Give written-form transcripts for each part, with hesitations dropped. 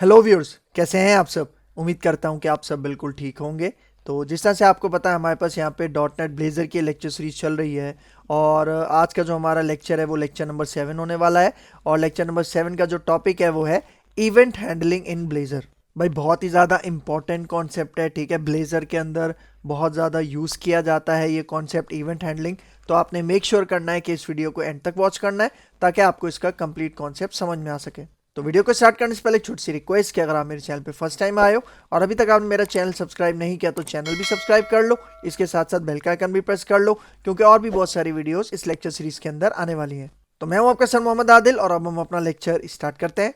Hello viewers, कैसे हैं आप सब। उम्मीद करता हूं कि आप सब बिल्कुल ठीक होंगे। तो जिस तरह से आपको पता है, हमारे पास यहाँ पे डॉट नेट ब्लेजर की लेक्चर सीरीज चल रही है। और आज का जो हमारा लेक्चर है वो लेक्चर नंबर 7 होने वाला है। और लेक्चर नंबर 7 का जो टॉपिक है वो है इवेंट हैंडलिंग इन ब्लेजर। भाई बहुत ही ज़्यादा इंपॉर्टेंट कॉन्सेप्ट है, ठीक है। ब्लेजर के अंदर बहुत ज़्यादा यूज़ किया जाता है ये कॉन्सेप्ट इवेंट हैंडलिंग। तो आपने मेक श्योर करना है कि इस वीडियो को एंड तक वॉच करना है, ताकि आपको इसका कंप्लीट कॉन्सेप्ट समझ में आ सके। तो वीडियो को स्टार्ट करने से पहले एक छोटी सी रिक्वेस्ट कि अगर आप मेरे चैनल पे फर्स्ट टाइम आए हो और अभी तक आपने मेरा चैनल सब्सक्राइब नहीं किया तो चैनल भी सब्सक्राइब कर लो। इसके साथ साथ बेल का आइकन भी प्रेस कर लो, क्योंकि और भी बहुत सारी वीडियोस इस लेक्चर सीरीज के अंदर आने वाली हैं। तो मैं हूं आपका सर मोहम्मद आदिल और अब हम अपना लेक्चर स्टार्ट करते हैं।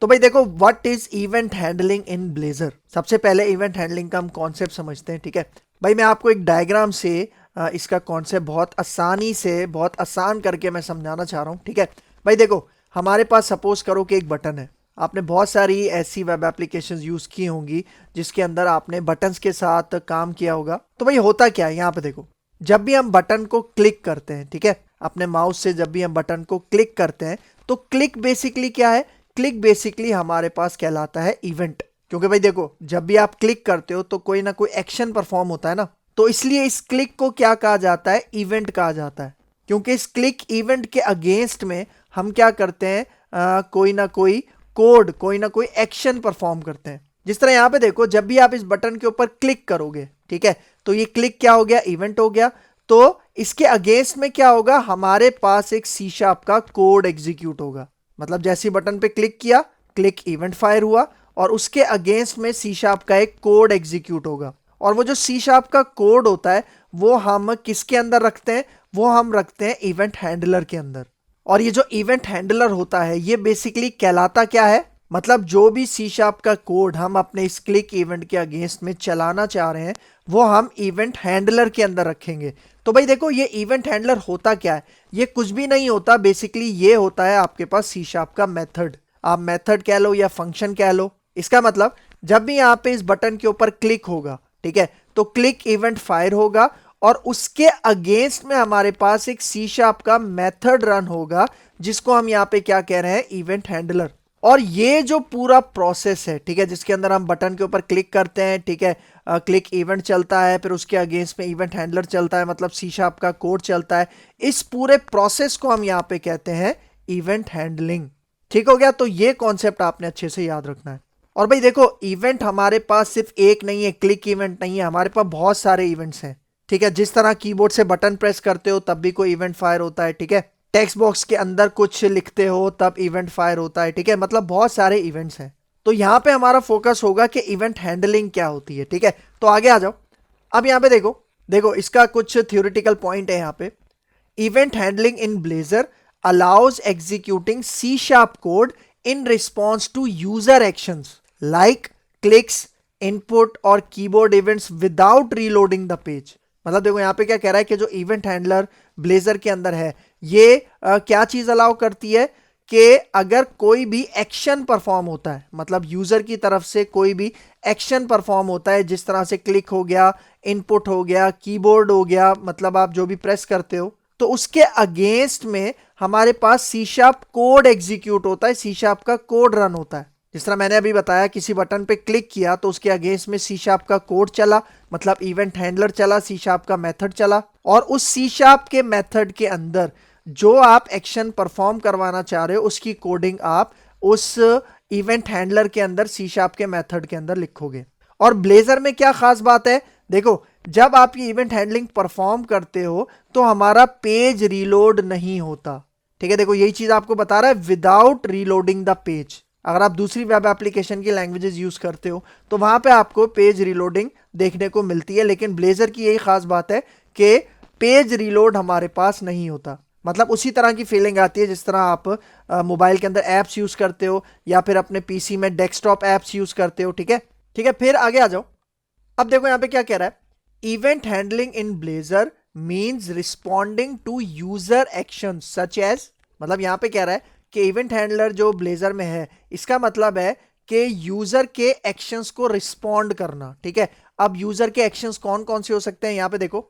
तो भाई देखो, what is event handling in blazer. सबसे पहले इवेंट हैंडलिंग का हम कॉन्सेप्ट समझते हैं, ठीक है। भाई मैं आपको एक डायग्राम से इसका कॉन्सेप्ट बहुत आसानी से, बहुत आसान करके मैं समझाना चाह रहा हूँ, ठीक है। भाई देखो, हमारे पास सपोज करो कि एक बटन है। आपने बहुत सारी ऐसी वेब एप्लीकेशंस यूज की होंगी जिसके अंदर आपने बटन्स के साथ काम किया होगा। तो भाई होता क्या है, यहाँ पे देखो, जब भी हम बटन को क्लिक करते हैं, ठीक है, अपने माउस से जब भी हम बटन को क्लिक करते हैं, तो क्लिक बेसिकली क्या है, क्लिक बेसिकली हमारे पास कहलाता है इवेंट। क्योंकि भाई देखो, जब भी आप क्लिक करते हो तो कोई ना कोई एक्शन परफॉर्म होता है ना। तो इसलिए इस क्लिक को क्या कहा जाता है, इवेंट कहा जाता है। क्योंकि इस क्लिक इवेंट के अगेंस्ट में हम क्या करते हैं, कोई ना कोई कोड, कोई ना कोई एक्शन परफॉर्म करते हैं। जिस तरह यहां पे देखो, जब भी आप इस बटन के ऊपर क्लिक करोगे, ठीक है, तो ये क्लिक क्या हो गया, इवेंट हो गया। तो इसके अगेंस्ट में क्या होगा, हमारे पास एक सी शार्प का कोड एग्जीक्यूट होगा। मतलब जैसे बटन पे क्लिक किया, क्लिक इवेंट फायर हुआ, और उसके अगेंस्ट में सी शार्प का एक कोड एग्जीक्यूट होगा। और वो जो सी शार्प का कोड होता है वो हम किसके अंदर रखते हैं, वो हम रखते हैं इवेंट हैंडलर के अंदर। और ये जो इवेंट हैंडलर होता है ये बेसिकली कहलाता क्या है, मतलब जो भी सी शार्प का कोड हम अपने इस क्लिक इवेंट के अगेंस्ट में चलाना चाह रहे हैं वो हम इवेंट हैंडलर के अंदर रखेंगे। तो भाई देखो, ये इवेंट हैंडलर होता क्या है, ये कुछ भी नहीं होता। बेसिकली ये होता है आपके पास सी शार्प का मेथड। आप मेथड कह लो या फंक्शन कह लो। इसका मतलब जब भी यहाँ पे इस बटन के ऊपर क्लिक होगा, ठीक है, तो क्लिक इवेंट फायर होगा, और उसके अगेंस्ट में हमारे पास एक सी शार्प का मेथड रन होगा, जिसको हम यहाँ पे क्या कह रहे हैं, इवेंट हैंडलर। और ये जो पूरा प्रोसेस है, ठीक है, जिसके अंदर हम बटन के ऊपर क्लिक करते हैं, ठीक है, क्लिक इवेंट चलता है, फिर उसके अगेंस्ट में इवेंट हैंडलर चलता है, मतलब सी शार्प का कोड चलता है। इस पूरे प्रोसेस को हम यहाँ पे कहते हैं इवेंट हैंडलिंग। ठीक हो गया। तो ये कॉन्सेप्ट आपने अच्छे से याद रखना है। और भाई देखो, इवेंट हमारे पास सिर्फ एक नहीं है, क्लिक इवेंट नहीं है, हमारे पास बहुत सारे इवेंट्स हैं, ठीक है। जिस तरह कीबोर्ड से बटन प्रेस करते हो तब भी कोई इवेंट फायर होता है, ठीक है। टेक्स्ट बॉक्स के अंदर कुछ लिखते हो तब इवेंट फायर होता है, ठीक है। मतलब बहुत सारे इवेंट्स हैं। तो यहां पे हमारा फोकस होगा कि इवेंट हैंडलिंग क्या होती है, ठीक है। तो आगे आ जाओ। अब यहां पे देखो, देखो इसका कुछ थ्योरेटिकल पॉइंट है यहां पे। Event handling in blazer allows executing C sharp code in response to user actions like clicks, input और keyboard events without reloading the page। मतलब देखो यहाँ पे क्या कह रहा है कि जो इवेंट हैंडलर ब्लेजर के अंदर है ये क्या चीज अलाउ करती है कि अगर कोई भी एक्शन परफॉर्म होता है, मतलब यूजर की तरफ से कोई भी एक्शन परफॉर्म होता है, जिस तरह से क्लिक हो गया, इनपुट हो गया, कीबोर्ड हो गया, मतलब आप जो भी प्रेस करते हो, तो उसके अगेंस्ट में हमारे पास सी शार्प कोड एग्जीक्यूट होता है, सी शार्प का कोड रन होता है। जिस तरह मैंने अभी बताया, किसी बटन पे क्लिक किया तो उसके अगेंस्ट में सी शार्प का कोड चला, मतलब इवेंट हैंडलर चला, सी शार्प का मेथड चला, और उस सी शार्प के मेथड के अंदर जो आप एक्शन परफॉर्म करवाना चाह रहे हो उसकी कोडिंग आप उस इवेंट हैंडलर के अंदर सी शार्प के मेथड के अंदर लिखोगे। और ब्लेजर में क्या खास बात है, देखो जब आप ये इवेंट हैंडलिंग परफॉर्म करते हो तो हमारा पेज रीलोड नहीं होता, ठीक है। देखो यही चीज आपको बता रहा है, विदाउट रीलोडिंग द पेज। अगर आप दूसरी वेब एप्लीकेशन की लैंग्वेजेस यूज करते हो तो वहां पे आपको पेज रीलोडिंग देखने को मिलती है, लेकिन ब्लेजर की यही खास बात है कि पेज रीलोड हमारे पास नहीं होता। मतलब उसी तरह की फीलिंग आती है जिस तरह आप मोबाइल के अंदर एप्स यूज करते हो या फिर अपने पीसी में डेस्कटॉप एप्स यूज करते हो, ठीक है। ठीक है, फिर आगे आ जाओ। अब देखो यहां पे क्या कह रहा है, event handling in Blazor means responding to user action such as. मतलब यहां पे कह रहा है कि इवेंट हैंडलर जो ब्लेजर में है, इसका मतलब है कि यूजर के एक्शंस को रिस्पॉन्ड करना, ठीक है। अब यूजर के एक्शंस कौन कौन से हो सकते हैं, यहां पे देखो,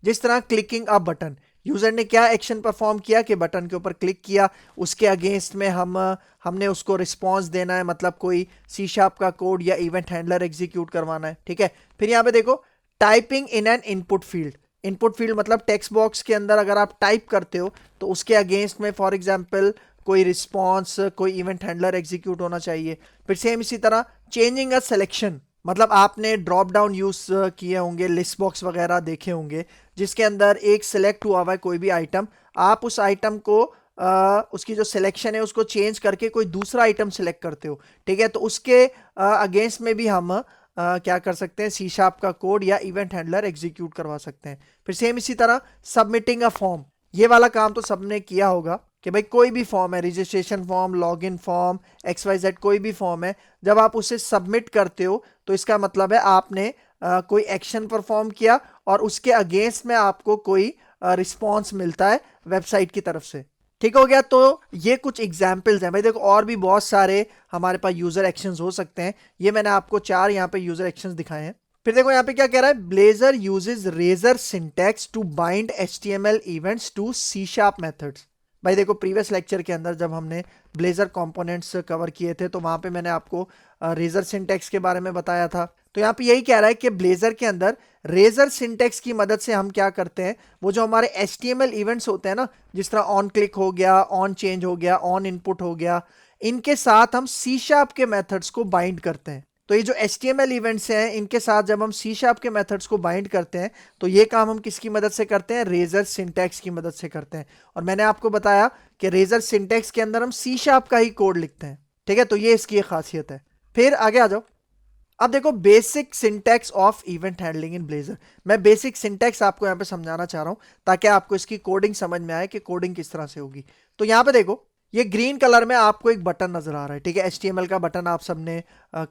जिस तरह क्लिकिंग अ बटन, यूजर ने क्या एक्शन परफॉर्म किया कि बटन के ऊपर क्लिक किया, उसके अगेंस्ट में हमने उसको रिस्पॉन्स देना है, मतलब कोई सी शार्प का कोड या इवेंट हैंडलर एग्जीक्यूट करवाना है, ठीक है। फिर यहाँ पे देखो typing in an input field. Input field मतलब टेक्स्ट बॉक्स के अंदर अगर आप टाइप करते हो तो उसके अगेंस्ट में फॉर एग्जांपल कोई रिस्पॉन्स, कोई इवेंट हैंडलर एग्जीक्यूट होना चाहिए। फिर सेम इसी तरह चेंजिंग अ सिलेक्शन, मतलब आपने ड्रॉप डाउन यूज किए होंगे, लिस्ट बॉक्स वगैरह देखे होंगे जिसके अंदर एक सिलेक्ट हुआ हुआ है कोई भी आइटम, आप उस आइटम को उसकी जो सिलेक्शन है उसको चेंज करके कोई दूसरा आइटम सिलेक्ट करते हो, ठीक है। तो उसके अगेंस्ट में भी हम क्या कर सकते हैं, सी शार्प का कोड या इवेंट हैंडलर एग्जीक्यूट करवा सकते हैं। फिर सेम इसी तरह सबमिटिंग अ फॉर्म, ये वाला काम तो सबने किया होगा कि भाई कोई भी फॉर्म है, registration form, login form, XYZ कोई भी फॉर्म है, जब आप उसे सबमिट करते हो तो इसका मतलब है आपने कोई एक्शन परफॉर्म किया और उसके अगेंस्ट में आपको कोई रिस्पॉन्स मिलता है वेबसाइट की तरफ से, ठीक हो गया। तो ये कुछ एग्जाम्पल्स हैं भाई, देखो और भी बहुत सारे हमारे पास यूजर एक्शंस हो सकते हैं, ये मैंने आपको 4 यहाँ पे यूजर एक्शंस दिखाए हैं। फिर देखो यहाँ पे क्या कह रहा है, Blazor uses Razor syntax to bind HTML events to C sharp methods. भाई देखो प्रीवियस लेक्चर के अंदर जब हमने ब्लेजर कंपोनेंट्स कवर किए थे तो वहां पे मैंने आपको रेजर सिंटैक्स के बारे में बताया था। तो यहाँ पे यही कह रहा है कि ब्लेजर के अंदर रेजर सिंटैक्स की मदद से हम क्या करते हैं, वो जो हमारे HTML इवेंट्स होते हैं ना, जिस तरह ऑन क्लिक हो गया, ऑन चेंज हो गया, ऑन इनपुट हो गया, इनके साथ हम C शार्प के मेथड्स को बाइंड करते हैं। तो ये जो HTML इवेंट्स हैं इनके साथ जब हम C शार्प के मेथड्स को बाइंड करते हैं तो ये काम हम किसकी मदद से करते हैं, रेजर सिंटैक्स की मदद से करते हैं। और मैंने आपको बताया कि रेजर सिंटैक्स के अंदर हम C शार्प का ही कोड लिखते हैं, ठीक है। तो ये इसकी एक खासियत है। फिर आगे आ जाओ, अब देखो basic syntax of event handling in blazer. मैं बेसिक सिंटैक्स आपको यहाँ पे समझाना चाह रहा हूँ ताकि आपको इसकी कोडिंग समझ में आए कि कोडिंग किस तरह से होगी। तो यहाँ पे देखो ये ग्रीन कलर में आपको एक बटन नजर आ रहा है, ठीक है। HTML का बटन आप सबने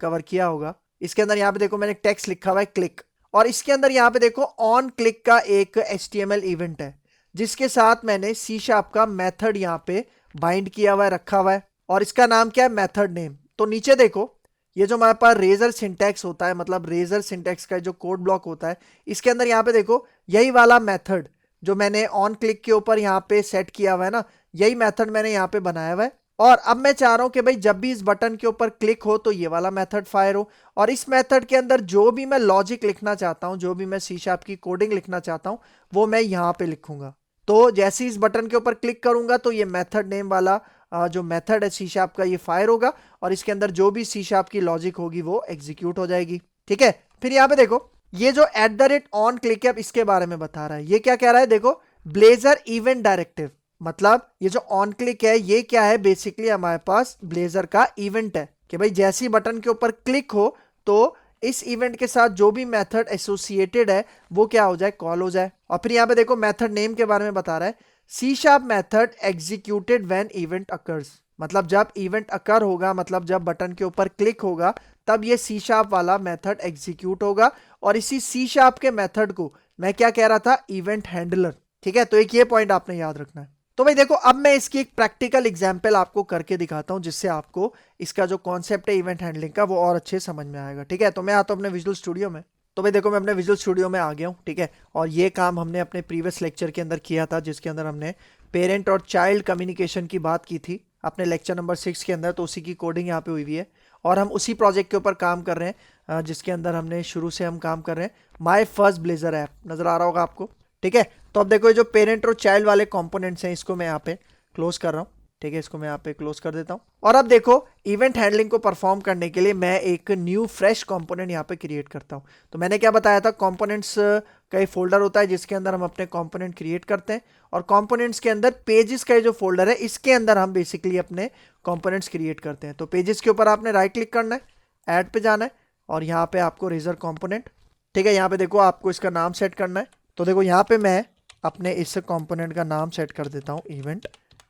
कवर किया होगा। इसके अंदर यहाँ पे देखो मैंने टेक्स्ट लिखा हुआ है क्लिक, और इसके अंदर यहाँ पे देखो ऑन क्लिक का एक HTML इवेंट है जिसके साथ मैंने C शार्प का मेथड यहाँ पे बाइंड किया हुआ है, रखा हुआ है, और इसका नाम क्या है, मेथड नेम। तो नीचे देखो ये जो हमारे पास रेजर सिंटैक्स होता है, मतलब रेजर सिंटैक्स का जो कोड ब्लॉक होता है, इसके अंदर यहाँ पे देखो यही वाला मेथड जो मैंने ऑन क्लिक के ऊपर यहाँ पे सेट किया हुआ है ना, यही मेथड मैंने यहाँ पे बनाया हुआ है। और अब मैं चाह रहा हूं कि भाई जब भी इस बटन के ऊपर क्लिक हो तो ये वाला मेथड फायर हो, और इस मेथड के अंदर जो भी मैं लॉजिक लिखना चाहता हूं, जो भी मैं C शार्प की कोडिंग लिखना चाहता हूं, वो मैं यहाँ पे लिखूंगा। तो जैसे ही इस बटन के ऊपर क्लिक करूंगा तो ये मेथड नेम वाला जो मेथड है C शार्प का ये फायर होगा, और इसके अंदर जो भी C शार्प की लॉजिक होगी वो एग्जीक्यूट हो जाएगी, ठीक है। फिर यहाँ पे देखो ये जो @ऑन क्लिक है, अब इसके बारे में बता रहा है। ये क्या कह रहा है, देखो ब्लेजर इवेंट डायरेक्टिव, मतलब ये जो ऑन क्लिक है ये क्या है, बेसिकली हमारे पास ब्लेजर का इवेंट है कि भाई जैसे ही बटन के ऊपर क्लिक हो तो इस इवेंट के साथ जो भी मेथड एसोसिएटेड है वो क्या हो जाए, कॉल हो जाए। और फिर यहाँ पे देखो मेथड नेम के बारे में बता रहा है, C sharp method executed when event occurs, मतलब जब इवेंट अकर होगा, मतलब जब बटन के ऊपर क्लिक होगा तब ये C शार्प वाला मेथड एग्जीक्यूट होगा। और इसी C शार्प के मेथड को मैं क्या कह रहा था, इवेंट हैंडलर, ठीक है। तो एक ये पॉइंट आपने याद रखना है। तो भाई देखो अब मैं इसकी एक प्रैक्टिकल एग्जांपल आपको करके दिखाता हूं जिससे आपको इसका जो कॉन्सेप्ट है इवेंट हैंडलिंग का वो और अच्छे समझ में आएगा, ठीक है। तो मैं आता हूं अपने विजुअल स्टूडियो में। तो भाई देखो मैं अपने विजुअल स्टूडियो में आ गया हूँ, ठीक है। और ये काम हमने अपने प्रीवियस लेक्चर के अंदर किया था जिसके अंदर हमने पेरेंट और चाइल्ड कम्युनिकेशन की बात की थी अपने लेक्चर नंबर 6 के अंदर। तो उसी की कोडिंग यहाँ पे हुई हुई है और हम उसी प्रोजेक्ट के ऊपर काम कर रहे हैं जिसके अंदर हमने शुरू से हम काम कर रहे हैं माई फर्स्ट ब्लेजर ऐप, नजर आ रहा होगा आपको, ठीक है। तो अब देखो ये जो पेरेंट और चाइल्ड वाले कंपोनेंट्स हैं इसको मैं यहाँ पे क्लोज कर रहा हूँ, ठीक है। इसको मैं यहाँ पे क्लोज कर देता हूँ। और अब देखो इवेंट हैंडलिंग को परफॉर्म करने के लिए मैं एक न्यू फ्रेश कंपोनेंट यहाँ पे क्रिएट करता हूँ। तो मैंने क्या बताया था, कंपोनेंट्स का एक फोल्डर होता है जिसके अंदर हम अपने कंपोनेंट क्रिएट करते हैं, और कंपोनेंट्स के अंदर पेजेस का जो फोल्डर है इसके अंदर हम बेसिकली अपने कंपोनेंट्स क्रिएट करते हैं। तो पेजेस के ऊपर आपने राइट क्लिक करना है, ऐड पे जाना है, और यहाँ पे आपको रेजर कंपोनेंट, ठीक है। यहाँ पे देखो आपको इसका नाम सेट करना है। तो देखो यहाँ पे मैं अपने इस कंपोनेंट का नाम सेट कर देता हूँ इवेंट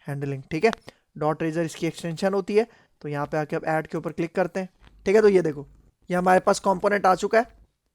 हैंडलिंग, ठीक है। डॉट रेजर इसकी एक्सटेंशन होती है। तो यहाँ पे आके अब ऐड के ऊपर क्लिक करते हैं, ठीक है। तो ये देखो ये हमारे पास कंपोनेंट आ चुका है,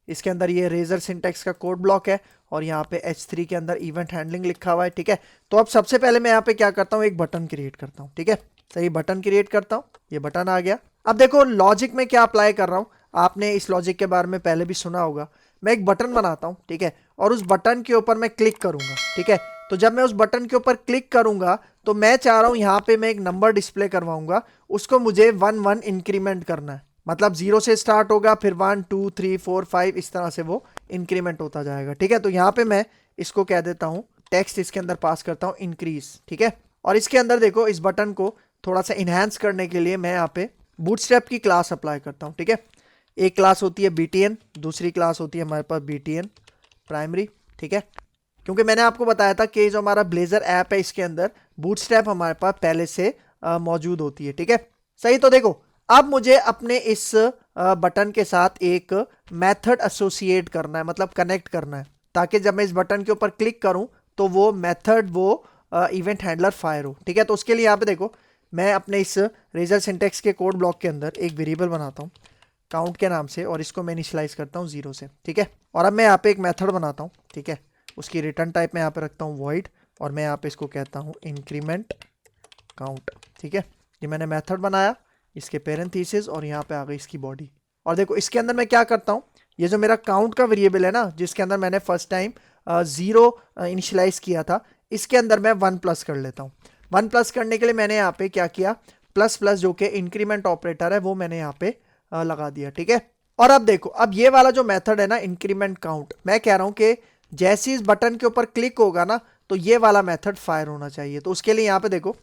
इसके अंदर ये रेजर सिंटैक्स का कोड ब्लॉक है और यहाँ पे H3 के अंदर इवेंट हैंडलिंग लिखा हुआ है, ठीक है। तो अब सबसे पहले मैं यहाँ पे क्या करता हूँ, एक बटन क्रिएट करता हूँ, ठीक है। सही बटन क्रिएट करता हूँ, ये बटन आ गया। अब देखो लॉजिक में क्या अप्लाई कर रहा हूँ, आपने इस लॉजिक के बारे में पहले भी सुना होगा। मैं एक बटन बनाता हूँ, ठीक है, और उस बटन के ऊपर मैं क्लिक करूंगा, ठीक है। तो जब मैं उस बटन के ऊपर क्लिक करूंगा तो मैं चाह रहा हूं यहाँ पे मैं एक नंबर डिस्प्ले करवाऊंगा, उसको मुझे 1 1 इंक्रीमेंट करना है। मतलब 0 से स्टार्ट होगा, फिर 1 2 3 4 5 इस तरह से वो इंक्रीमेंट होता जाएगा, ठीक है। तो यहाँ पे मैं इसको कह देता हूँ, टेक्स्ट इसके अंदर पास करता हूँ इंक्रीज, ठीक है। और इसके अंदर देखो इस बटन को थोड़ा सा इनहेंस करने के लिए मैं यहाँ पे बूटस्ट्रैप की क्लास अप्लाई करता हूँ, ठीक है। एक क्लास होती है BTN, दूसरी क्लास होती है हमारे पास BTN प्राइमरी, ठीक है। क्योंकि मैंने आपको बताया था कि जो हमारा ब्लेजर ऐप है इसके अंदर बूटस्ट्रैप हमारे पास पहले से मौजूद होती है, ठीक है। सही, तो देखो अब मुझे अपने इस बटन के साथ एक मेथड एसोसिएट करना है, मतलब कनेक्ट करना है, ताकि जब मैं इस बटन के ऊपर क्लिक करूं तो वो मेथड वो इवेंट हैंडलर फायर हो, ठीक है। तो उसके लिए यहाँ पे देखो मैं अपने इस रेजर सिंटेक्स के कोड ब्लॉक के अंदर एक वेरिएबल बनाता हूँ काउंट के नाम से, और इसको मैं इनिशियलाइज करता हूँ 0 से, ठीक है। और अब मैं यहाँ पे एक मेथड बनाता हूँ, ठीक है। उसकी रिटर्न टाइप में यहाँ पे रखता हूँ वॉइड, और मैं यहाँ पे इसको कहता हूँ इंक्रीमेंट काउंट, ठीक है। ये मैंने मेथड बनाया, इसके पेरेंथीसिस, और यहाँ पे आ गई इसकी बॉडी। और देखो इसके अंदर मैं क्या करता हूँ, ये जो मेरा काउंट का वेरिएबल है ना, जिसके अंदर मैंने फर्स्ट टाइम 0 इनिशियलाइज किया था, इसके अंदर मैं 1 प्लस कर लेता हूँ। 1 प्लस करने के लिए मैंने यहाँ पे क्या किया, प्लस प्लस जो कि इंक्रीमेंट ऑपरेटर है वो मैंने यहाँ पे लगा दिया, ठीक है। और अब देखो अब ये वाला जो मेथड है ना इंक्रीमेंट काउंट, मैं कह रहा हूँ कि जैसे इस बटन के ऊपर क्लिक होगा ना तो ये वाला मेथड फायर होना चाहिए। तो उसके लिए यहाँ पे देखो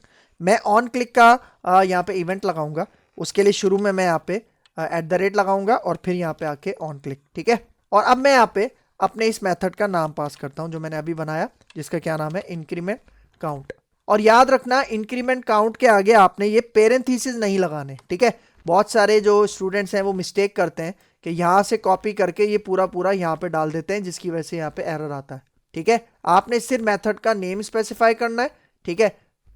मैं ऑन क्लिक का यहाँ पे इवेंट लगाऊंगा। उसके लिए शुरू में मैं यहाँ पे @ लगाऊंगा और फिर यहाँ पे आके ऑन क्लिक, ठीक है। और अब मैं यहाँ पे अपने इस मेथड का नाम पास करता हूँ जो मैंने अभी बनाया, जिसका क्या नाम है इंक्रीमेंट काउंट। और याद रखना इंक्रीमेंट काउंट के आगे आपने ये पेरेंथीसिस नहीं लगाने, ठीक है। बहुत सारे जो स्टूडेंट्स हैं वो मिस्टेक करते हैं कि यहाँ से कॉपी करके ये पूरा पूरा यहाँ पे डाल देते हैं, जिसकी वजह से यहाँ पे एरर आता है, ठीक है। आपने सिर्फ मेथड का नेम स्पेसिफाई करना है, ठीक है।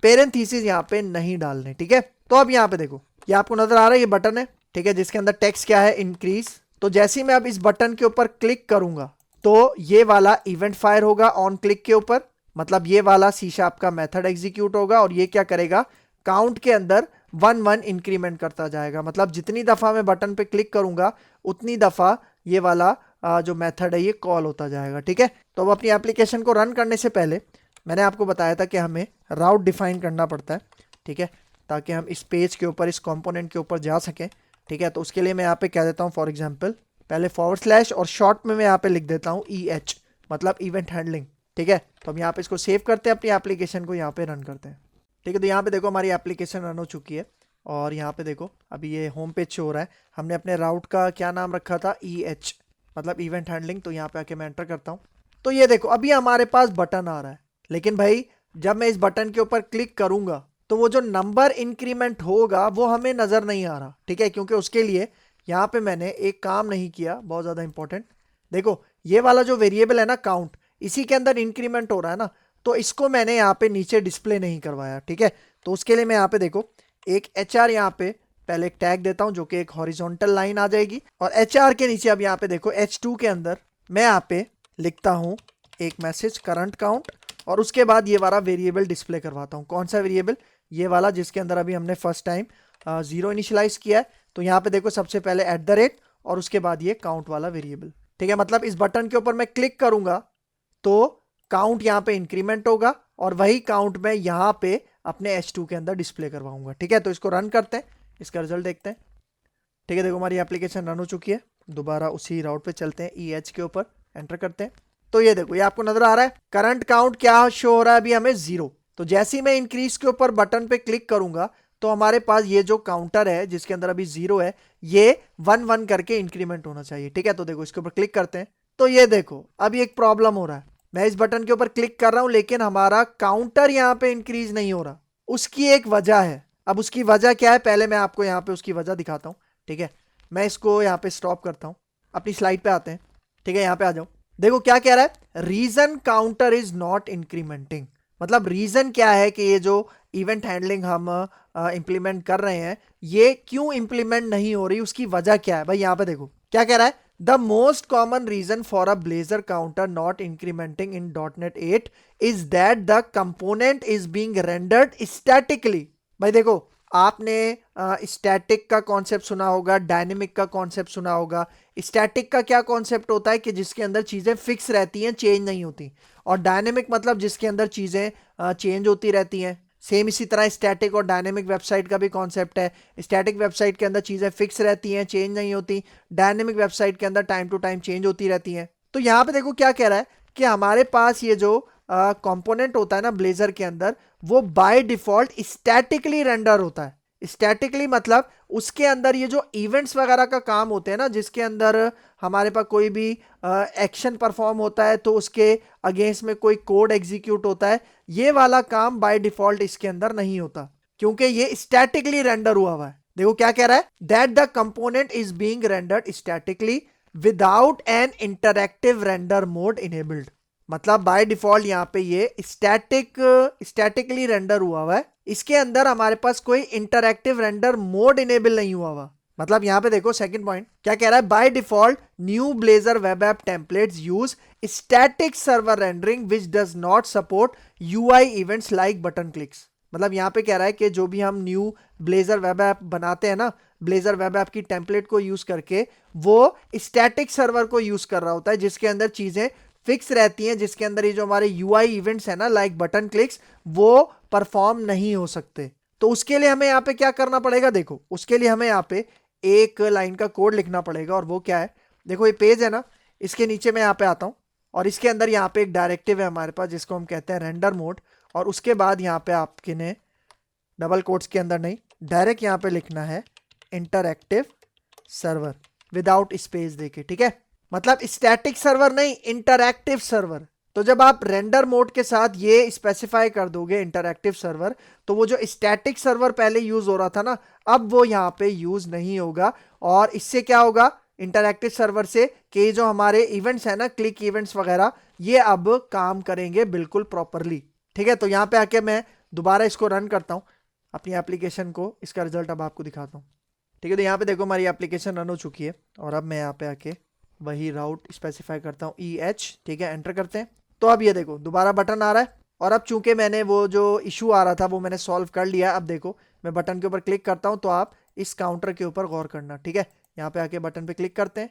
पेरेंथीसिस यहाँ पे नहीं डालने, ठीक है। तो अब यहाँ पे देखो ये आपको नजर आ रहा है, ये बटन है, ठीक है, जिसके अंदर टेक्स्ट क्या है इंक्रीज। तो जैसे ही मैं अब इस बटन के ऊपर क्लिक करूंगा तो ये वाला इवेंट फायर होगा ऑन क्लिक के ऊपर, मतलब ये वाला C# का मेथड एग्जीक्यूट होगा, और ये क्या करेगा काउंट के अंदर 1 1 इंक्रीमेंट करता जाएगा। मतलब जितनी दफा मैं बटन पे क्लिक करूंगा उतनी दफा ये वाला जो मेथड है ये कॉल होता जाएगा, ठीक है। तो अब अपनी एप्लीकेशन को रन करने से पहले मैंने आपको बताया था कि हमें राउट डिफाइन करना पड़ता है, ठीक है, ताकि हम इस पेज के ऊपर इस कंपोनेंट के ऊपर जा सकें, ठीक है। तो उसके लिए मैं यहाँ पे कह देता हूँ फॉर एग्जांपल पहले / और शॉर्ट में मैं यहाँ पे लिख देता हूँ EH, मतलब इवेंट हैंडलिंग, ठीक है। तो हम यहाँ पे इसको सेव करते हैं, अपनी एप्लीकेशन को यहाँ पे रन करते हैं, ठीक है। तो यहाँ पे देखो हमारी एप्लीकेशन रन हो चुकी है, और यहाँ पे देखो अभी ये होम पेज शो हो रहा है। हमने अपने राउट का क्या नाम रखा था EH, मतलब इवेंट हैंडलिंग। तो यहाँ पे आके मैं एंटर करता हूँ, तो ये देखो अभी हमारे पास बटन आ रहा है, लेकिन भाई जब मैं इस बटन के ऊपर क्लिक करूंगा तो वो जो नंबर इंक्रीमेंट होगा वो हमें नजर नहीं आ रहा, ठीक है। क्योंकि उसके लिए यहाँ पे मैंने एक काम नहीं किया, बहुत ज्यादा इंपॉर्टेंट। देखो ये वाला जो वेरिएबल है ना काउंट, इसी के अंदर इंक्रीमेंट हो रहा है ना, तो इसको मैंने यहाँ पे नीचे डिस्प्ले नहीं करवाया, ठीक है। तो उसके लिए मैं यहाँ पे देखो एक HR यहाँ पे पहले एक टैग देता हूँ जो कि एक हॉरिजॉन्टल लाइन आ जाएगी, और HR के नीचे अब यहाँ पे देखो H2 के अंदर मैं यहाँ पे लिखता हूँ एक मैसेज करंट काउंट, और उसके बाद ये वाला वेरिएबल डिस्प्ले करवाता हूँ। कौन सा वेरिएबल, ये वाला जिसके अंदर अभी हमने फर्स्ट टाइम 0 इनिशियलाइज किया है। तो यहाँ पे देखो सबसे पहले @ और उसके बाद ये काउंट वाला वेरिएबल, ठीक है। मतलब इस बटन के ऊपर मैं क्लिक करूंगा तो काउंट यहाँ पे इंक्रीमेंट होगा, और वही काउंट मैं यहाँ पे अपने H2 के अंदर डिस्प्ले करवाऊंगा, ठीक है। तो इसको रन करते हैं, इसका रिजल्ट देखते हैं, ठीक है। देखो हमारी एप्लीकेशन रन हो चुकी है। दोबारा उसी राउट पे चलते हैं, EH के ऊपर एंटर करते हैं। तो ये देखो ये आपको नजर आ रहा है करंट काउंट क्या शो हो रहा है अभी हमें 0। तो जैसे ही मैं इंक्रीज के ऊपर बटन पे क्लिक करूंगा तो हमारे पास ये जो काउंटर है जिसके अंदर अभी 0 है ये 1 1 करके इंक्रीमेंट होना चाहिए, ठीक है। तो देखो इसके ऊपर क्लिक करते हैं, तो ये देखो अभी एक प्रॉब्लम हो रहा है। मैं इस बटन के ऊपर क्लिक कर रहा हूं लेकिन हमारा काउंटर यहाँ पे इंक्रीज नहीं हो रहा। उसकी एक वजह है। अब उसकी वजह क्या है, पहले मैं आपको यहाँ पे उसकी वजह दिखाता हूँ, ठीक है। मैं इसको यहाँ पे स्टॉप करता हूँ, अपनी स्लाइड पे आते हैं, ठीक है। यहाँ पे आ जाओ, देखो क्या कह रहा है, reason counter is not incriminating. मतलब रीजन क्या है कि ये जो इवेंट हैंडलिंग हम इंप्लीमेंट कर रहे हैं ये क्यों इंप्लीमेंट नहीं हो रही, उसकी वजह क्या है। भाई यहाँ पे देखो क्या कह रहा है, the most common reason for a Blazor counter not incrementing in .NET 8 is that the component is being rendered statically. भाई देखो आपने स्टैटिक का कॉन्सेप्ट सुना होगा, डायनेमिक का कॉन्सेप्ट सुना होगा, स्टैटिक का क्या कॉन्सेप्ट होता है कि जिसके अंदर चीजें फिक्स रहती हैं, चेंज नहीं होती। और डायनेमिक मतलब जिसके अंदर चीजें चेंज होती रहती हैं। सेम इसी तरह स्टैटिक और डायनेमिक वेबसाइट का भी कॉन्सेप्ट है। स्टैटिक वेबसाइट के अंदर चीजें फिक्स रहती हैं, चेंज नहीं होती। डायनेमिक वेबसाइट के अंदर टाइम टू टाइम चेंज होती रहती हैं। तो यहाँ पे देखो क्या कह रहा है कि हमारे पास ये जो कंपोनेंट होता है ना ब्लेजर के अंदर, वो बाय डिफॉल्ट स्टैटिकली रेंडर होता है। स्टैटिकली मतलब उसके अंदर ये जो इवेंट्स वगैरह का काम होते हैं ना, जिसके अंदर हमारे पास कोई भी एक्शन परफॉर्म होता है तो उसके अगेंस्ट में कोई कोड एग्जीक्यूट होता है, ये वाला काम बाय डिफॉल्ट इसके अंदर नहीं होता, क्योंकि ये स्टैटिकली रेंडर हुआ है। देखो क्या कह रहा है, that the component is being rendered statically without an interactive render mode enabled. मतलब बाय डिफॉल्ट यहाँ पे ये स्टैटिकली रेंडर हुआ है, इसके अंदर हमारे पास कोई इंटरैक्टिव रेंडर मोड इनेबल नहीं हुआ। मतलब यहाँ पे देखो सेकंड पॉइंट क्या कह रहा है, by default new blazer web app templates use static server rendering which does not support UI events like button clicks. मतलब यहाँ पे कह रहा है कि जो भी हम न्यू ब्लेजर वेब ऐप बनाते हैं ना, ब्लेजर वेब ऐप की टेम्पलेट को यूज करके, वो स्टैटिक सर्वर को यूज कर रहा होता है जिसके अंदर चीजें फिक्स रहती हैं, जिसके अंदर ये जो हमारे यूआई इवेंट्स है ना लाइक बटन क्लिक्स, वो परफॉर्म नहीं हो सकते। तो उसके लिए हमें यहाँ पे क्या करना पड़ेगा, देखो उसके लिए हमें यहाँ पे एक लाइन का कोड लिखना पड़ेगा। और वो क्या है, देखो ये पेज है ना, इसके नीचे मैं यहाँ पे आता हूँ और इसके अंदर यहाँ पे एक डायरेक्टिव है हमारे पास जिसको हम कहते हैं रेंडर मोड। और उसके बाद यहाँ पे आपके ने डबल कोट्स के अंदर नहीं, डायरेक्ट यहाँ पे लिखना है इंटरएक्टिव सर्वर विदाउट स्पेस देके, ठीक है। मतलब स्टैटिक सर्वर नहीं, इंटरैक्टिव सर्वर। तो जब आप रेंडर मोड के साथ ये स्पेसिफाई कर दोगे इंटरैक्टिव सर्वर, तो वो जो स्टैटिक सर्वर पहले यूज हो रहा था ना, अब वो यहाँ पे यूज नहीं होगा। और इससे क्या होगा इंटरैक्टिव सर्वर से, कि जो हमारे इवेंट्स है ना, क्लिक इवेंट्स वगैरह, ये अब काम करेंगे बिल्कुल प्रॉपरली, ठीक है। तो यहाँ पे आके मैं दोबारा इसको रन करता हूँ अपनी एप्लीकेशन को, इसका रिजल्ट अब आपको दिखाता हूँ, ठीक है। तो यहाँ पे देखो हमारी एप्लीकेशन रन हो चुकी है और अब मैं यहाँ पे आके वही राउट स्पेसिफाई करता हूँ EH, ठीक है, एंटर करते हैं। तो अब ये देखो दोबारा बटन आ रहा है और अब चूंकि मैंने वो जो इशू आ रहा था वो मैंने सॉल्व कर लिया। अब देखो मैं बटन के ऊपर क्लिक करता हूँ, तो आप इस काउंटर के ऊपर गौर करना, ठीक है। यहाँ पे आके बटन पे क्लिक करते हैं,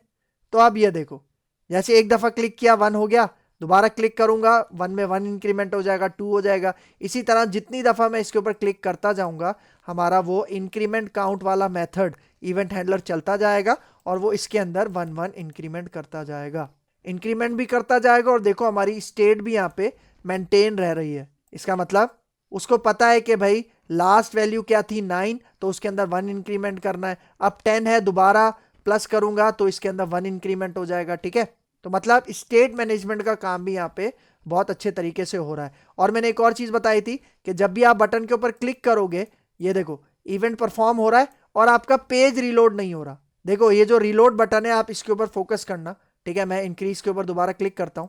तो अब ये देखो जैसे एक दफा क्लिक किया 1 हो गया, दोबारा क्लिक करूंगा 1 में 1 इंक्रीमेंट हो जाएगा, 2 हो जाएगा। इसी तरह जितनी दफा मैं इसके ऊपर क्लिक करता जाऊंगा, हमारा वो इंक्रीमेंट काउंट वाला मेथड इवेंट हैंडलर चलता जाएगा और वो इसके अंदर 1 इंक्रीमेंट करता जाएगा, इंक्रीमेंट भी करता जाएगा। और देखो हमारी स्टेट भी यहाँ पे मेंटेन रह रही है। इसका मतलब उसको पता है कि भाई लास्ट वैल्यू क्या थी 9, तो उसके अंदर 1 इंक्रीमेंट करना है। अब 10 है, दोबारा प्लस करूंगा तो इसके अंदर 1 इंक्रीमेंट हो जाएगा, ठीक है। तो मतलब स्टेट मैनेजमेंट का काम भी यहाँ पे बहुत अच्छे तरीके से हो रहा है। और मैंने एक और चीज बताई थी कि जब भी आप बटन के ऊपर क्लिक करोगे, ये देखो इवेंट परफॉर्म हो रहा है और आपका पेज रिलोड नहीं हो रहा। देखो ये जो रिलोड बटन है, आप इसके ऊपर फोकस करना, ठीक है। मैं इंक्रीज के ऊपर दोबारा क्लिक करता हूं,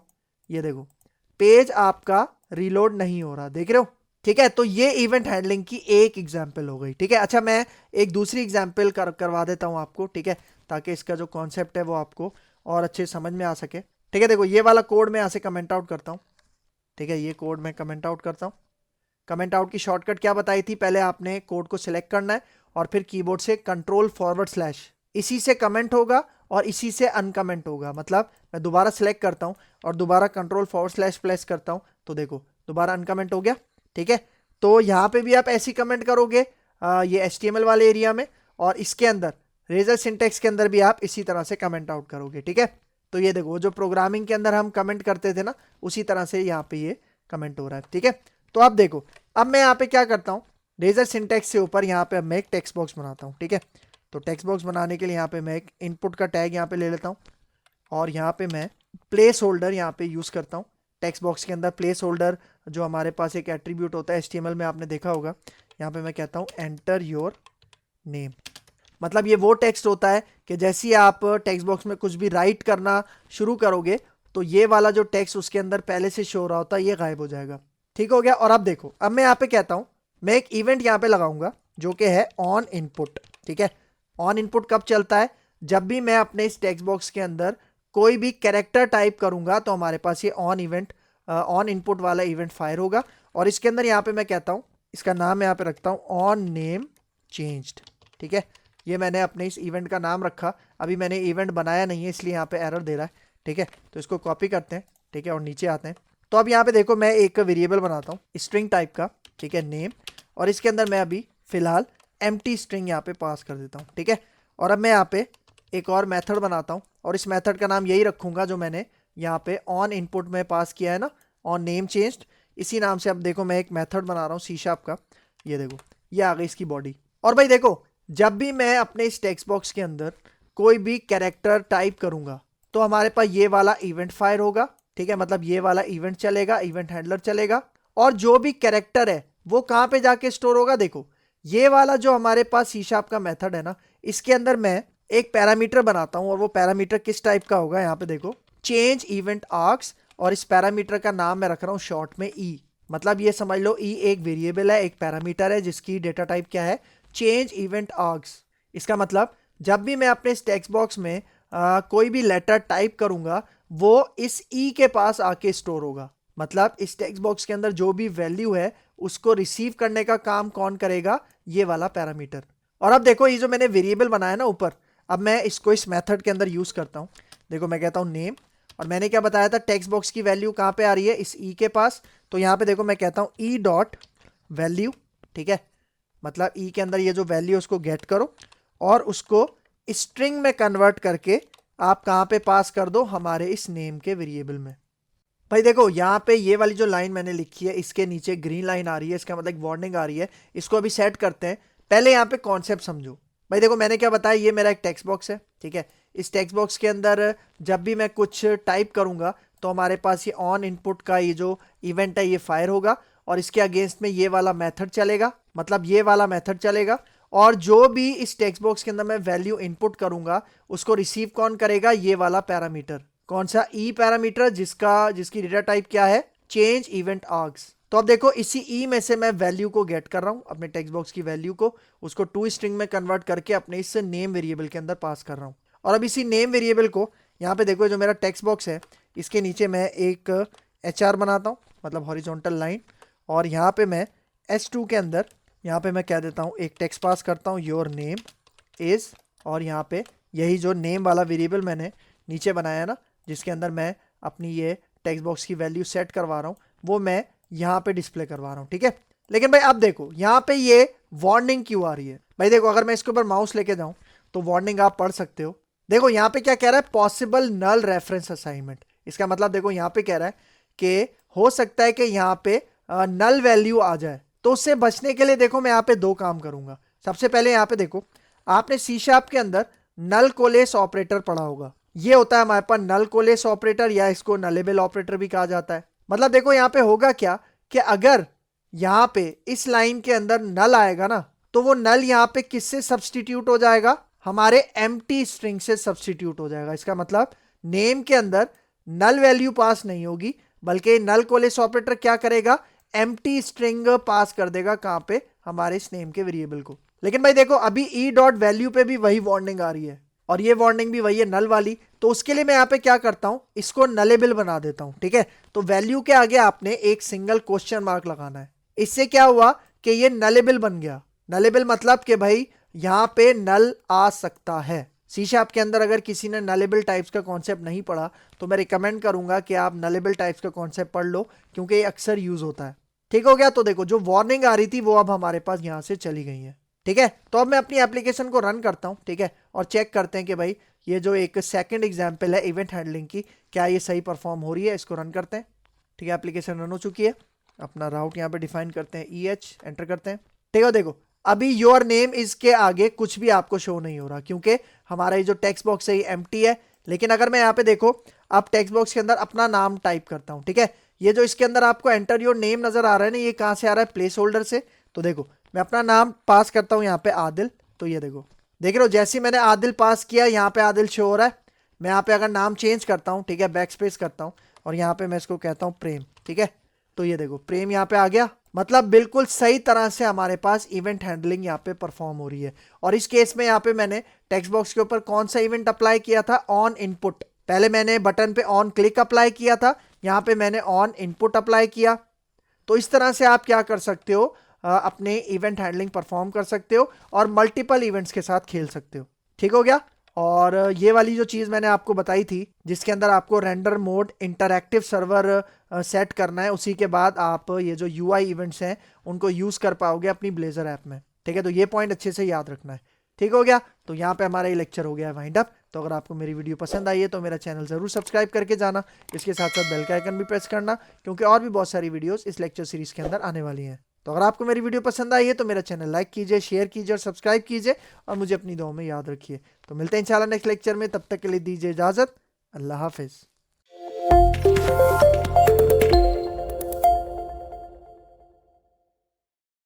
ये देखो पेज आपका रिलोड नहीं हो रहा, देख रहे हो, ठीक है। तो ये इवेंट हैंडलिंग की एक एग्जांपल हो गई, ठीक है। अच्छा मैं एक दूसरी एग्जांपल करवा देता हूं आपको, ठीक है, ताकि इसका जो कॉन्सेप्ट है वो आपको और अच्छे समझ में आ सके, ठीक है। देखो ये वाला कोड मैं यहाँ से कमेंट आउट करता हूँ, ठीक है। ये कोड मैं कमेंट आउट करता हूँ। कमेंट आउट की शॉर्टकट क्या बताई थी, पहले आपने कोड को सिलेक्ट करना है और फिर कीबोर्ड से कंट्रोल/, इसी से कमेंट होगा और इसी से अनकमेंट होगा। मतलब मैं दोबारा सिलेक्ट करता हूं और दोबारा कंट्रोल/, प्लेस करता हूं, तो देखो दोबारा अनकमेंट हो गया, ठीक है। तो यहाँ पे भी आप ऐसी कमेंट करोगे ये HTML वाले एरिया में, और इसके अंदर रेजर सिंटेक्स के अंदर भी आप इसी तरह से कमेंट आउट करोगे, ठीक है। तो ये देखो जो प्रोग्रामिंग के अंदर हम कमेंट करते थे ना, उसी तरह से यहाँ पे ये कमेंट हो रहा है, ठीक है। तो अब देखो अब मैं यहाँ पे क्या करता हूँ, रेजर सिंटेक्स से ऊपर यहाँ पे मैं एक टेक्स्ट बॉक्स बनाता हूँ, ठीक है। तो टेक्स्ट बॉक्स बनाने के लिए यहाँ पे मैं एक इनपुट का टैग यहाँ पे ले लेता हूँ और यहाँ पे मैं प्लेस होल्डर यहाँ पे यूज़ करता हूँ। टेक्स्ट बॉक्स के अंदर प्लेस होल्डर जो हमारे पास एक एट्रीब्यूट होता है HTML में, आपने देखा होगा। यहाँ पे मैं कहता हूँ एंटर योर नेम। मतलब ये वो टेक्स्ट होता है कि जैसे ही आप टेक्स्ट बॉक्स में कुछ भी राइट करना शुरू करोगे, तो ये वाला जो टेक्स्ट उसके अंदर पहले से शो हो रहा होता है ये गायब हो जाएगा, ठीक हो गया। और अब देखो अब मैं यहाँ पे कहता हूँ मैं एक इवेंट यहाँ पे लगाऊंगा जो कि है ऑन इनपुट, ठीक है। ऑन इनपुट कब चलता है, जब भी मैं अपने इस टेक्स्ट बॉक्स के अंदर कोई भी कैरेक्टर टाइप करूंगा, तो हमारे पास ये ऑन इनपुट वाला इवेंट फायर होगा। और इसके अंदर यहाँ पे मैं कहता हूँ, इसका नाम मैं यहाँ पे रखता हूँ ऑन नेम चेंज्ड, ठीक है। ये मैंने अपने इस इवेंट का नाम रखा, अभी मैंने इवेंट बनाया नहीं है इसलिए यहाँ पे एरर दे रहा है, ठीक है। तो इसको कॉपी करते हैं, ठीक है, और नीचे आते हैं। तो अब यहाँ पे देखो मैं एक वेरिएबल बनाता हूँ स्ट्रिंग टाइप का, ठीक है, नेम, और इसके अंदर मैं अभी फिलहाल एम्प्टी स्ट्रिंग यहाँ पे पास कर देता हूँ, ठीक है। और अब मैं यहाँ पे एक और मेथड बनाता हूँ और इस मेथड का नाम यही रखूंगा जो मैंने यहाँ पे ऑन इनपुट में पास किया है ना, ऑन नेम चेंज्ड, इसी नाम से। अब देखो मैं एक मेथड बना रहा हूँ सी शार्प का, ये देखो ये आ गई इसकी बॉडी। और भाई देखो जब भी मैं अपने इस टेक्स्ट बॉक्स के अंदर कोई भी कैरेक्टर टाइप करूंगा तो हमारे पास ये वाला इवेंट फायर होगा, ठीक है, मतलब ये वाला इवेंट चलेगा, इवेंट हैंडलर चलेगा। और जो भी कैरेक्टर है वो कहाँ पे जाके स्टोर होगा, देखो ये वाला जो हमारे पास सी शार्प का मेथड है ना, इसके अंदर मैं एक पैरामीटर बनाता हूं और वो पैरामीटर किस टाइप का होगा, यहाँ पे देखो चेंज इवेंट आर्क्स, और इस पैरामीटर का नाम मैं रख रहा हूं शॉर्ट में ई। मतलब ये समझ लो ई एक वेरिएबल है, एक पैरामीटर है जिसकी डेटा टाइप क्या है, चेंज इवेंट आर्क्स। इसका मतलब जब भी मैं अपने इस टेक्स्ट बॉक्स में कोई भी लेटर टाइप करूंगा वो इस ई के पास आके स्टोर होगा। मतलब इस टेक्स्ट बॉक्स के अंदर जो भी वैल्यू है उसको रिसीव करने का काम कौन करेगा, ये वाला पैरामीटर। और अब देखो ये जो मैंने वेरिएबल बनाया ना ऊपर, अब मैं इसको इस मेथड के अंदर यूज करता हूं। देखो मैं कहता हूं नेम, और मैंने क्या बताया था, टेक्स्ट बॉक्स की वैल्यू कहां पे आ रही है, इस ई के पास। तो यहां पे देखो मैं कहता हूं ई डॉट वैल्यू, ठीक है, मतलब ई के अंदर ये जो वैल्यू उसको गेट करो और उसको स्ट्रिंग में कन्वर्ट करके आप कहां पे पास कर दो, हमारे इस नेम के वेरिएबल में। भाई देखो यहाँ पे ये वाली जो लाइन मैंने लिखी है इसके नीचे ग्रीन लाइन आ रही है, इसका मतलब वार्निंग आ रही है। इसको अभी सेट करते हैं, पहले यहाँ पे कॉन्सेप्ट समझो। भाई देखो मैंने क्या बताया, ये मेरा एक टेक्स्ट बॉक्स है, ठीक है। इस टेक्स्ट बॉक्स के अंदर जब भी मैं कुछ टाइप करूंगा तो हमारे पास ये ऑन इनपुट का ये जो इवेंट है ये फायर होगा और इसके अगेंस्ट में ये वाला मेथड चलेगा, मतलब ये वाला मेथड चलेगा। और जो भी इस टेक्स्ट बॉक्स के अंदर मैं वैल्यू इनपुट करूंगा उसको रिसीव कौन करेगा, ये वाला पैरामीटर। कौन सा, ई पैरामीटर, जिसकी डेटा टाइप क्या है, चेंज इवेंट आर्क्स। तो अब देखो इसी ई में से मैं वैल्यू को गेट कर रहा हूं, अपने टेक्स्ट बॉक्स की वैल्यू को, उसको टू स्ट्रिंग में कन्वर्ट करके अपने इस नेम वेरिएबल के अंदर पास कर रहा हूं। और अब इसी नेम वेरिएबल को यहाँ पे देखो जो मेरा टेक्स्ट बॉक्स है इसके नीचे मैं एक HR बनाता हूँ, मतलब हॉरिजॉन्टल लाइन। और यहाँ पे मैं S2 के अंदर यहाँ पे मैं कह देता हूँ एक टेक्स्ट पास करता हूँ, योर नेम इज, और यहाँ पे यही जो नेम वाला वेरिएबल मैंने नीचे बनाया है ना, जिसके अंदर मैं अपनी ये टेक्स्ट बॉक्स की वैल्यू सेट करवा रहा हूँ, वो मैं यहाँ पे डिस्प्ले करवा रहा हूँ, ठीक है। लेकिन भाई अब देखो यहाँ पे ये वार्निंग क्यों आ रही है। भाई देखो अगर मैं इसके ऊपर माउस लेके जाऊँ तो वार्निंग आप पढ़ सकते हो। देखो यहाँ पे क्या कह रहा है, पॉसिबल नल रेफरेंस असाइनमेंट। इसका मतलब देखो यहाँ पे कह रहा है कि हो सकता है कि यहाँ पे नल वैल्यू आ जाए। तो उससे बचने के लिए देखो मैं यहाँ पे दो काम करूंगा। सबसे पहले यहाँ पे देखो आपने सी शार्प के अंदर नल कोलेस ऑपरेटर पढ़ा होगा, ये होता है हमारे पास नल कोलेस ऑपरेटर, या इसको नलेबल ऑपरेटर भी कहा जाता है। मतलब देखो यहाँ पे होगा क्या कि अगर यहाँ पे इस लाइन के अंदर नल आएगा ना तो वो नल यहाँ पे किससे सब्सटीट्यूट हो जाएगा, हमारे एम्प्टी स्ट्रिंग से सब्सटीट्यूट हो जाएगा। इसका मतलब नेम के अंदर नल वैल्यू पास नहीं होगी, बल्कि नल कोलेस ऑपरेटर क्या करेगा, एम्प्टी स्ट्रिंग पास कर देगा, कहां पे, हमारे इस नेम के वेरिएबल को। लेकिन भाई देखो अभी ई डॉट वैल्यू पे भी वही वार्निंग आ रही है और ये वार्निंग भी वही है नल वाली। तो उसके लिए मैं यहाँ पे क्या करता हूं, इसको नलेबल बना देता हूं, ठीक है। तो वैल्यू के आगे आपने एक सिंगल क्वेश्चन मार्क लगाना है। इससे क्या हुआ कि ये नलेबल बन गया। नलेबल मतलब कि भाई यहाँ पे नल आ सकता है। सी शार्प के अंदर अगर किसी ने नलेबल टाइप्स का कॉन्सेप्ट नहीं पढ़ा तो मैं रिकमेंड करूंगा कि आप नलेबल टाइप्स का कॉन्सेप्ट पढ़ लो, क्योंकि ये अक्सर यूज होता है। ठीक हो गया। तो देखो जो वार्निंग आ रही थी वो अब हमारे पास यहाँ से चली गई है, ठीक है। तो अब मैं अपनी एप्लीकेशन को रन करता हूँ, ठीक है, और चेक करते हैं कि भाई ये जो एक सेकंड एग्जांपल है इवेंट हैंडलिंग की, क्या ये सही परफॉर्म हो रही है। इसको रन करते हैं, ठीक है, एप्लीकेशन रन हो चुकी है। अपना राउट यहाँ पे डिफाइन करते हैं, EH एंटर करते हैं, ठीक है। देखो अभी योर नेम इसके आगे कुछ भी आपको शो नहीं हो रहा, क्योंकि हमारा ये जो टेक्स्ट बॉक्स है ये एम्प्टी है। लेकिन अगर मैं यहाँ पे देखो अब टेक्स्ट बॉक्स के अंदर अपना नाम टाइप करता हूँ, ठीक है, ये जो इसके अंदर आपको एंटर योर नेम नजर आ रहा है ना, ये कहाँ से आ रहा है, प्लेस होल्डर से। तो देखो मैं अपना नाम पास करता हूँ यहाँ पे आदिल, तो ये देखो देख रहे हो जैसे ही मैंने आदिल पास किया यहाँ पे आदिल शो हो रहा है। मैं यहाँ पे अगर नाम चेंज करता हूँ, ठीक है, बैक स्पेस करता हूँ और यहाँ पे मैं इसको कहता हूँ प्रेम, ठीक है, तो ये देखो प्रेम यहाँ पे आ गया। मतलब बिल्कुल सही तरह से हमारे पास इवेंट हैंडलिंग यहाँ पे परफॉर्म हो रही है। और इस केस में यहाँ पे मैंने टेक्स्ट बॉक्स के ऊपर कौन सा इवेंट अप्लाई किया था, ऑन इनपुट। पहले मैंने बटन पे ऑन क्लिक अप्लाई किया था, यहाँ पे मैंने ऑन इनपुट अप्लाई किया। तो इस तरह से आप क्या कर सकते हो, अपने इवेंट हैंडलिंग परफॉर्म कर सकते हो और मल्टीपल इवेंट्स के साथ खेल सकते हो। ठीक हो गया। और ये वाली जो चीज़ मैंने आपको बताई थी जिसके अंदर आपको render mode interactive server set करना है, उसी के बाद आप ये जो यूआई इवेंट्स हैं उनको यूज़ कर पाओगे अपनी ब्लेजर ऐप में। ठीक है, तो ये पॉइंट अच्छे से याद रखना है। ठीक हो गया। तो यहाँ पे हमारा ये लेक्चर हो गया है वाइंड अप। तो अगर आपको मेरी वीडियो पसंद आई है तो मेरा चैनल ज़रूर सब्सक्राइब करके जाना, इसके साथ साथ बेल का आइकन भी प्रेस करना, क्योंकि और भी बहुत सारी वीडियोस इस लेक्चर सीरीज़ के अंदर आने वाली हैं। तो अगर आपको मेरी वीडियो पसंद आई है तो मेरा चैनल लाइक कीजिए, शेयर कीजिए और सब्सक्राइब कीजिए, और मुझे अपनी दुआओं में याद रखिए। तो मिलते हैं इंशाल्लाह नेक्स्ट लेक्चर में, तब तक के लिए दीजिए इजाज़त। अल्लाह हाफिज़।